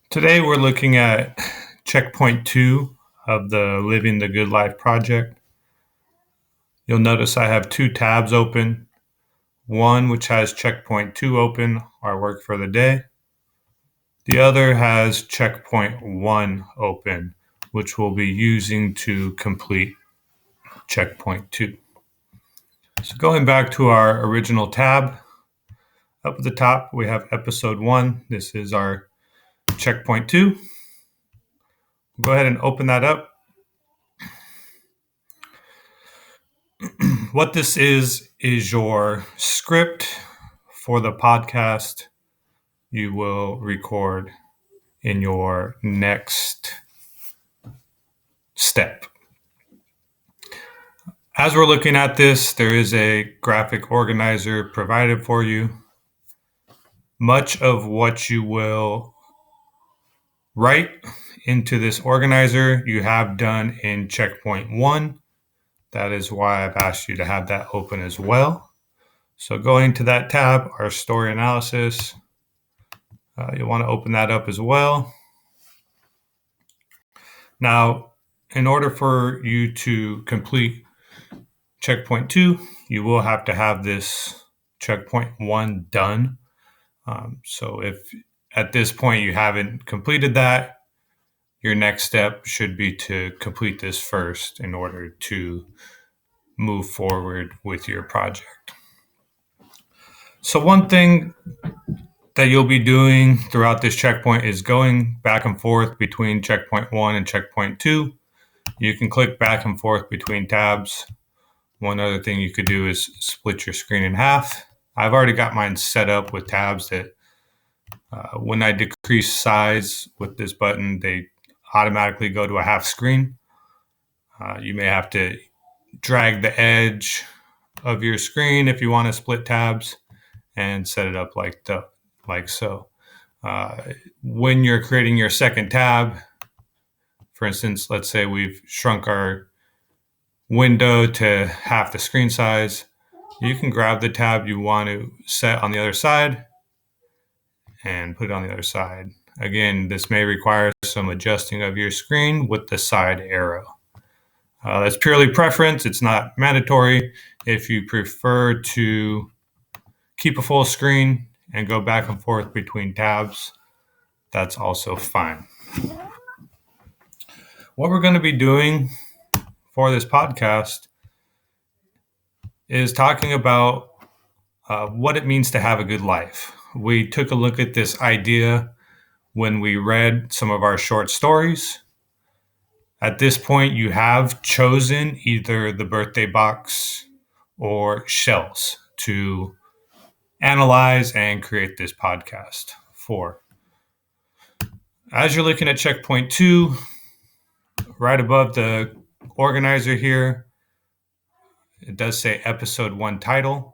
Today we're looking at checkpoint 2 of the Living the Good Life project. You'll notice I have two tabs open. One which has checkpoint 2 open, our work for the day. The other has checkpoint 1 open, which we'll be using to complete checkpoint 2. So going back to our original tab, up at the top we have episode 1. This is our checkpoint 2. Go ahead and open that up. What this is your script for the podcast you will record in your next step. As we're looking at this, there is a graphic organizer provided for you. Much of what you will write into this organizer you have done in checkpoint 1. That is why I've asked you to have that open as well. So going to that tab, our story analysis, you'll want to open that up as well. Now, in order for you to complete checkpoint 2, you will have to have this checkpoint 1 done. So if at this point you haven't completed that, your next step should be to complete this first in order to move forward with your project. So one thing that you'll be doing throughout this checkpoint is going back and forth between checkpoint 1 and checkpoint 2. You can click back and forth between tabs. One other thing you could do is split your screen in half. I've already got mine set up with tabs that when I decrease size with this button, they automatically go to a half screen. You may have to drag the edge of your screen if you want to split tabs and set it up like so. When you're creating your second tab, for instance, let's say we've shrunk our window to half the screen size, you can grab the tab you want to set on the other side and put it on the other side. Again, this may require some adjusting of your screen with the side arrow. That's purely preference. It's not mandatory. If you prefer to keep a full screen and go back and forth between tabs, that's also fine. What we're going to be doing for this podcast is talking about what it means to have a good life. We took a look at this idea when we read some of our short stories. At this point, you have chosen either the birthday box or shells to analyze and create this podcast for. As you're looking at checkpoint 2, right above the organizer here, it does say episode 1 title.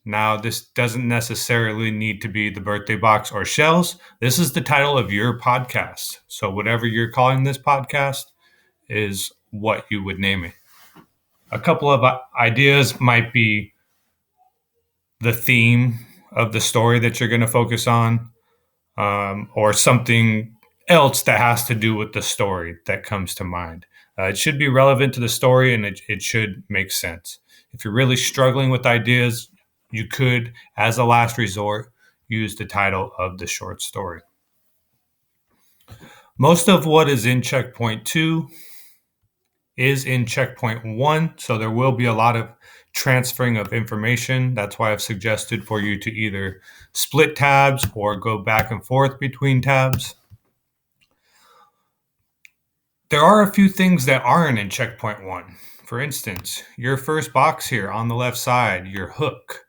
Now, this doesn't necessarily need to be the birthday box or shells. This is the title of your podcast. So whatever you're calling this podcast is what you would name it. A couple of ideas might be the theme of the story that you're going to focus on, or something else that has to do with the story that comes to mind. It should be relevant to the story, and it should make sense. If you're really struggling with ideas, you could, as a last resort, use the title of the short story. Most of what is in checkpoint 2 is in checkpoint 1, so there will be a lot of transferring of information. That's why I've suggested for you to either split tabs or go back and forth between tabs. There are a few things that aren't in checkpoint 1. For instance, your first box here on the left side, your hook.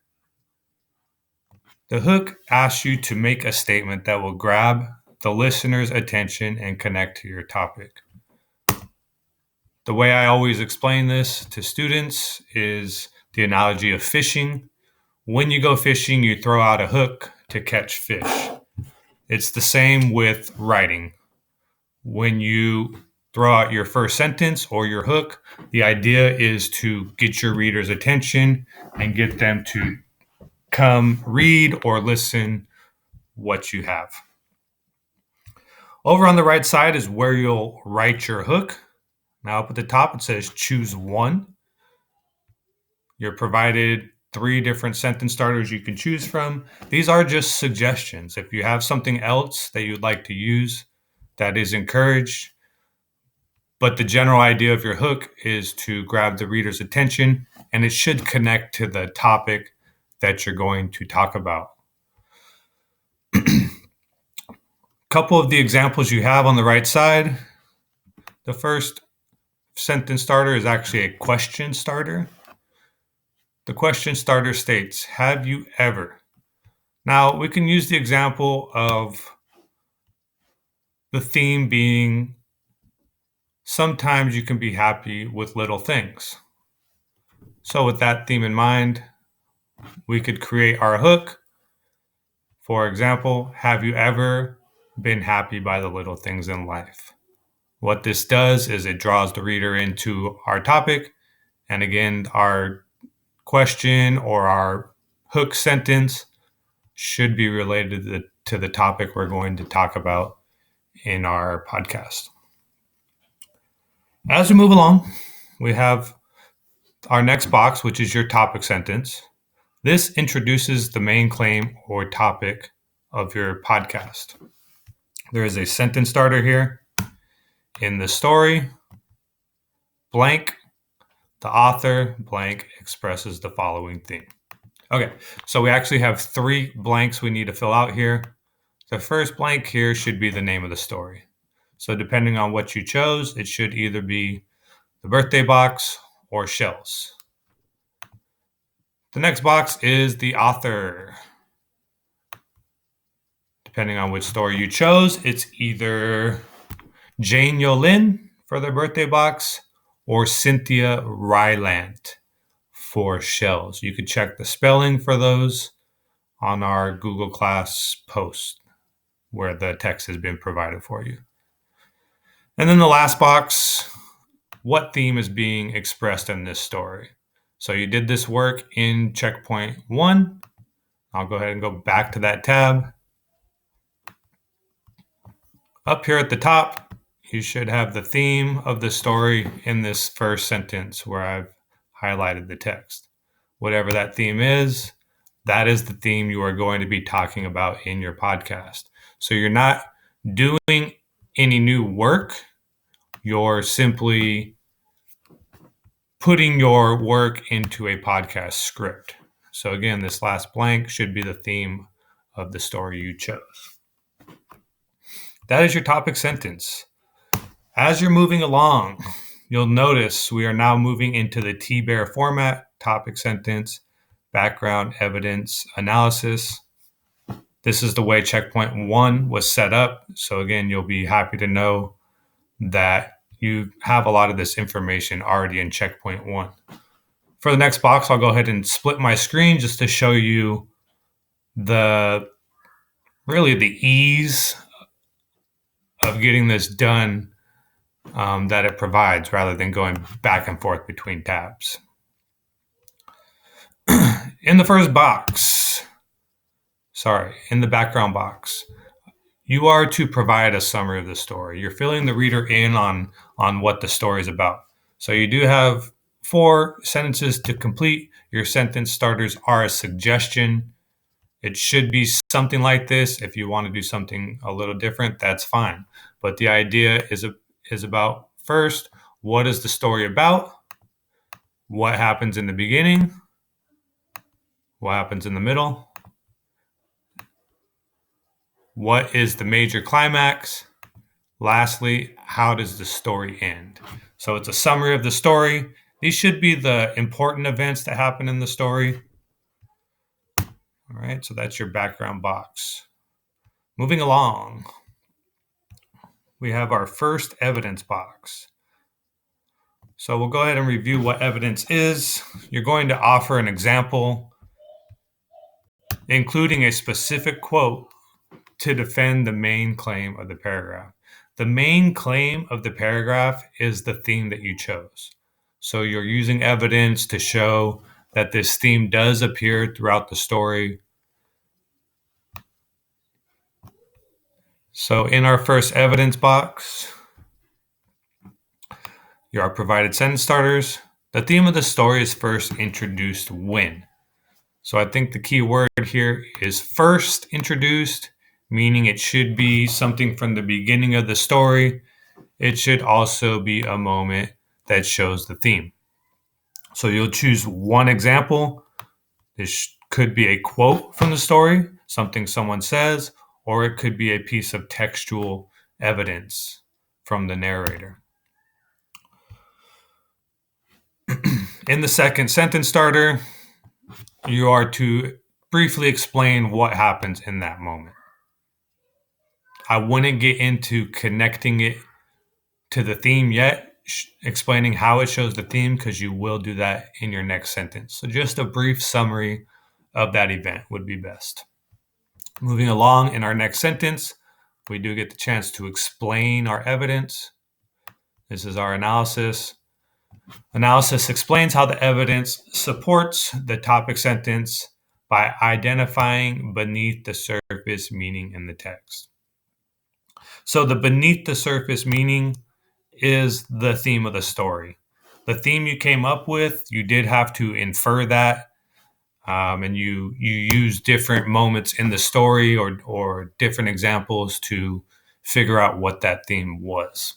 The hook asks you to make a statement that will grab the listener's attention and connect to your topic. The way I always explain this to students is the analogy of fishing. When you go fishing, you throw out a hook to catch fish. It's the same with writing. When you throw out your first sentence or your hook, the idea is to get your reader's attention and get them to come read or listen what you have. Over on the right side is where you'll write your hook. Now up at the top, it says choose one. You're provided 3 different sentence starters you can choose from. These are just suggestions. If you have something else that you'd like to use, that is encouraged. But the general idea of your hook is to grab the reader's attention, and it should connect to the topic that you're going to talk about. Couple of the examples you have on the right side. The first sentence starter is actually a question starter. The question starter states, have you ever? Now, we can use the example of the theme being sometimes you can be happy with little things. So with that theme in mind, we could create our hook. For example, have you ever been happy by the little things in life? What this does is it draws the reader into our topic. And again, our question or our hook sentence should be related to the topic we're going to talk about in our podcast. As we move along, we have our next box, which is your topic sentence. This introduces the main claim or topic of your podcast. There is a sentence starter here. In the story, blank, the author, blank, expresses the following theme. Okay, so we actually have 3 blanks we need to fill out here. The first blank here should be the name of the story. So depending on what you chose, it should either be the birthday box or shells. The next box is the author. Depending on which story you chose, it's either Jane Yolin for the birthday box or Cynthia Rylant for shells. You could check the spelling for those on our Google Class post where the text has been provided for you. And then the last box, what theme is being expressed in this story? So you did this work in checkpoint 1. I'll go ahead and go back to that tab. Up here at the top, you should have the theme of the story in this first sentence where I've highlighted the text. Whatever that theme is, that is the theme you are going to be talking about in your podcast. So you're not doing any new work. You're simply putting your work into a podcast script. So again, this last blank should be the theme of the story you chose. That is your topic sentence. As you're moving along, you'll notice we are now moving into the T-Bear format, topic sentence, background, evidence, analysis. This is the way checkpoint 1 was set up. So again, you'll be happy to know that you have a lot of this information already in checkpoint 1. For the next box, I'll go ahead and split my screen just to show you the ease of getting this done that it provides rather than going back and forth between tabs. In the first box, in the background box, you are to provide a summary of the story. You're filling the reader in on what the story is about. So you do have 4 sentences to complete. Your sentence starters are a suggestion. It should be something like this. If you want to do something a little different, that's fine. But the idea is about, first, what is the story about? What happens in the beginning? What happens in the middle? What is the major climax? Lastly, how does the story end? So it's a summary of the story. These should be the important events that happen in the story. All right, so that's your background box. Moving along, we have our first evidence box. So we'll go ahead and review what evidence is. You're going to offer an example, including a specific quote to defend the main claim of the paragraph. The main claim of the paragraph is the theme that you chose. So you're using evidence to show that this theme does appear throughout the story. So in our first evidence box, you are provided sentence starters. The theme of the story is first introduced when. So I think the key word here is first introduced, meaning it should be something from the beginning of the story. It should also be a moment that shows the theme. So you'll choose one example. This could be a quote from the story, something someone says, or it could be a piece of textual evidence from the narrator. In the second sentence starter, you are to briefly explain what happens in that moment. I wouldn't get into connecting it to the theme yet, explaining how it shows the theme, because you will do that in your next sentence. So just a brief summary of that event would be best. Moving along, in our next sentence, we do get the chance to explain our evidence. This is our analysis. Analysis explains how the evidence supports the topic sentence by identifying beneath the surface meaning in the text. So the beneath the surface meaning is the theme of the story. The theme you came up with, you did have to infer that, and you use different moments in the story or different examples to figure out what that theme was.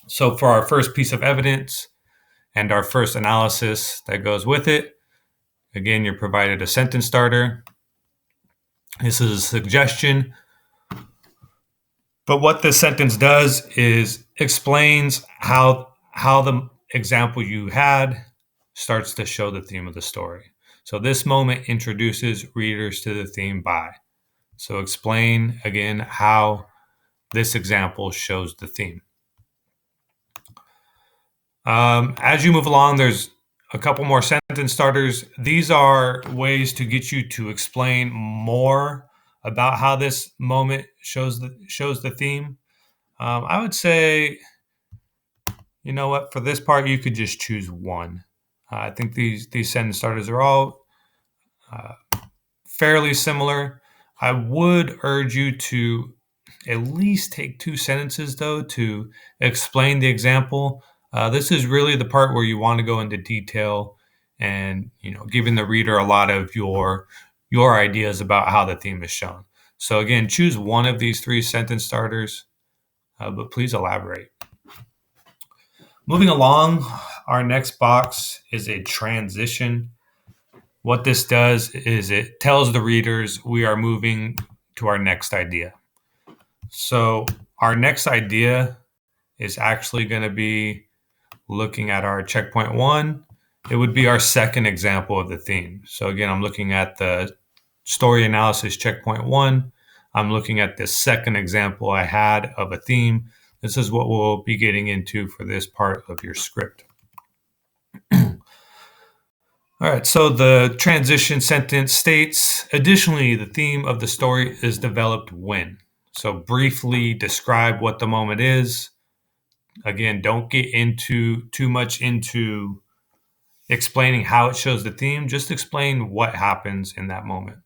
So for our first piece of evidence, and our first analysis that goes with it, again, you're provided a sentence starter. This is a suggestion. But what this sentence does is explains how the example you had starts to show the theme of the story. So this moment introduces readers to the theme by. So explain again how this example shows the theme. As you move along, there's a couple more sentence starters. These are ways to get you to explain more about how this moment shows the theme. I would say, you know what, for this part, you could just choose one. I think these sentence starters are all fairly similar. I would urge you to at least take 2 sentences, though, to explain the example. This is really the part where you want to go into detail and, giving the reader a lot of your ideas about how the theme is shown. So again, choose one of these 3 sentence starters, but please elaborate. Moving along, our next box is a transition. What this does is it tells the readers we are moving to our next idea. So our next idea is actually going to be looking at our checkpoint 1. It would be our second example of the theme. So again, I'm looking at the story analysis checkpoint 1. I'm looking at the second example I had of a theme. This is what we'll be getting into for this part of your script. All right, so the transition sentence states, additionally, the theme of the story is developed when. So briefly describe what the moment is. Again, don't get into too much into explaining how it shows the theme. Just explain what happens in that moment.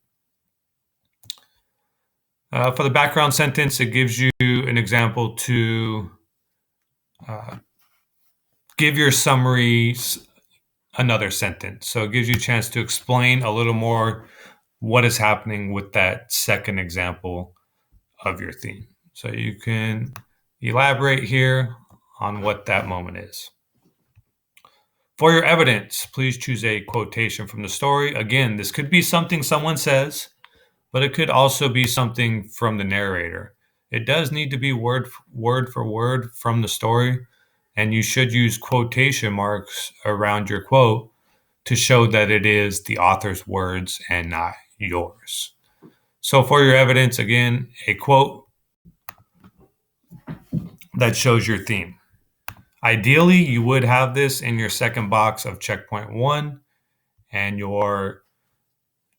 For the background sentence, it gives you an example to give your summary another sentence. So it gives you a chance to explain a little more what is happening with that second example of your theme. So you can elaborate here on what that moment is. For your evidence, please choose a quotation from the story. Again, this could be something someone says, but it could also be something from the narrator. It does need to be word for word from the story, and you should use quotation marks around your quote to show that it is the author's words and not yours. So for your evidence, again, a quote that shows your theme. Ideally, you would have this in your second box of checkpoint 1, and you're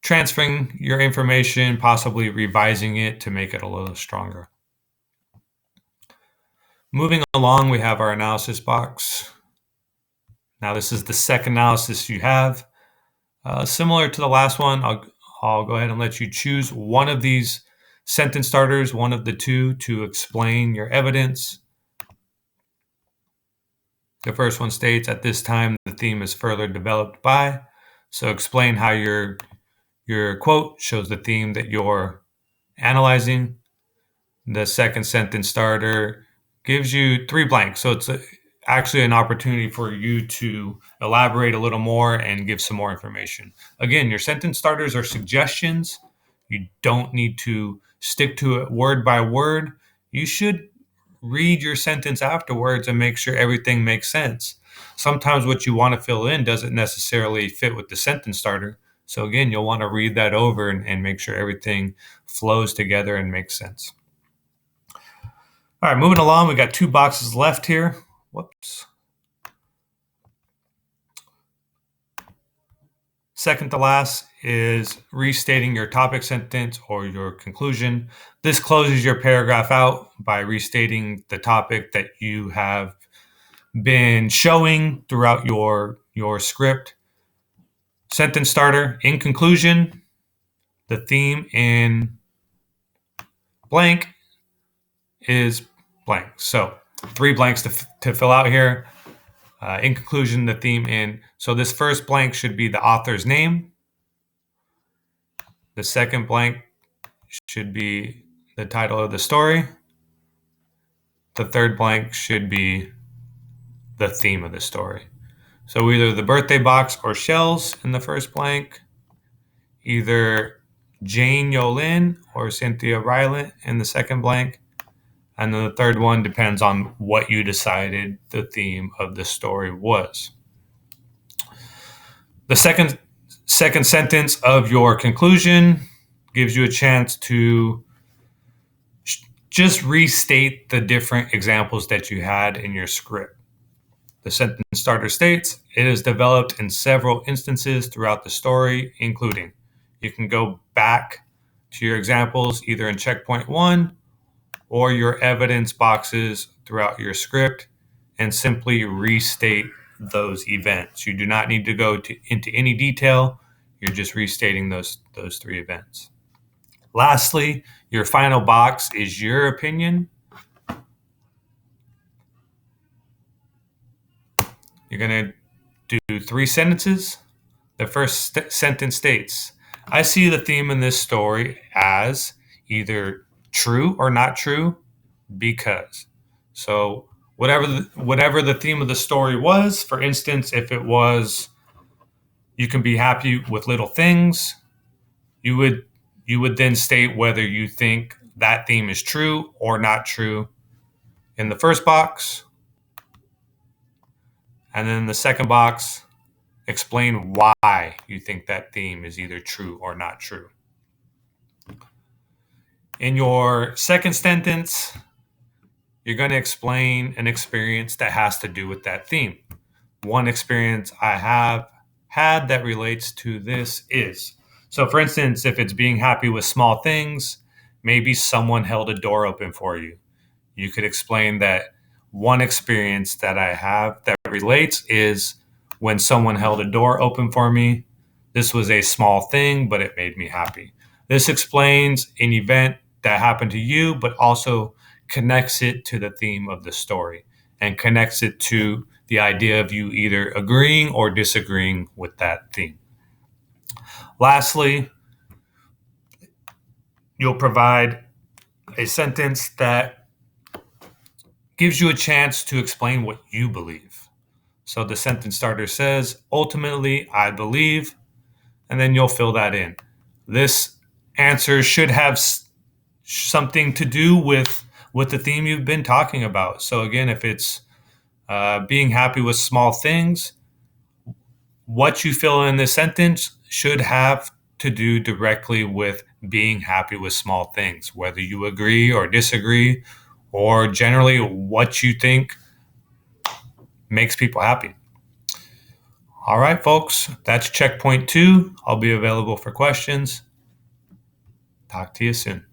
transferring your information, possibly revising it to make it a little stronger. Moving along, we have our analysis box. Now, this is the second analysis you have. Similar to the last one, I'll go ahead and let you choose one of these sentence starters, one of the two, to explain your evidence. The first one states, at this time, the theme is further developed by. So explain how your quote shows the theme that you're analyzing. The second sentence starter gives you 3 blanks. So it's actually an opportunity for you to elaborate a little more and give some more information. Again, your sentence starters are suggestions. You don't need to stick to it word by word. You should read your sentence afterwards and make sure everything makes sense. Sometimes what you want to fill in doesn't necessarily fit with the sentence starter. So again, you'll want to read that over and make sure everything flows together and makes sense. All right, moving along, we got 2 boxes left here. Whoops. Second to last is restating your topic sentence or your conclusion. This closes your paragraph out by restating the topic that you have been showing throughout your script. Sentence starter, in conclusion, the theme in blank is blank. So 3 blanks to fill out here. In conclusion, the theme in. So this first blank should be the author's name. The second blank should be the title of the story. The third blank should be the theme of the story. So either the birthday box or shells in the first blank, either Jane Yolin or Cynthia Rylant in the second blank, and then the third one depends on what you decided the theme of the story was. The second sentence of your conclusion gives you a chance to just restate the different examples that you had in your script. The sentence starter states, it is developed in several instances throughout the story, including. You can go back to your examples either in checkpoint 1 or your evidence boxes throughout your script and simply restate those events. You do not need to go into any detail. You're just restating those 3 events. Lastly, your final box is your opinion. You're going to do 3 sentences. The first sentence states, I see the theme in this story as either true or not true because. So whatever the theme of the story was, for instance, if it was you can be happy with little things, you would then state whether you think that theme is true or not true in the first box. And then in the second box, explain why you think that theme is either true or not true. In your second sentence, you're going to explain an experience that has to do with that theme. One experience I have had that relates to this is, so for instance, if it's being happy with small things, maybe someone held a door open for you. You could explain that one experience that I have that relates is when someone held a door open for me. This was a small thing, but it made me happy. This explains an event that happened to you, but also connects it to the theme of the story and connects it to the idea of you either agreeing or disagreeing with that theme. Lastly, you'll provide a sentence that gives you a chance to explain what you believe. So the sentence starter says, ultimately, I believe, and then you'll fill that in. This answer should have something to do with the theme you've been talking about. So again, if it's being happy with small things, what you fill in this sentence should have to do directly with being happy with small things, whether you agree or disagree, or generally what you think makes people happy. All right, folks, that's checkpoint 2. I'll be available for questions. Talk to you soon.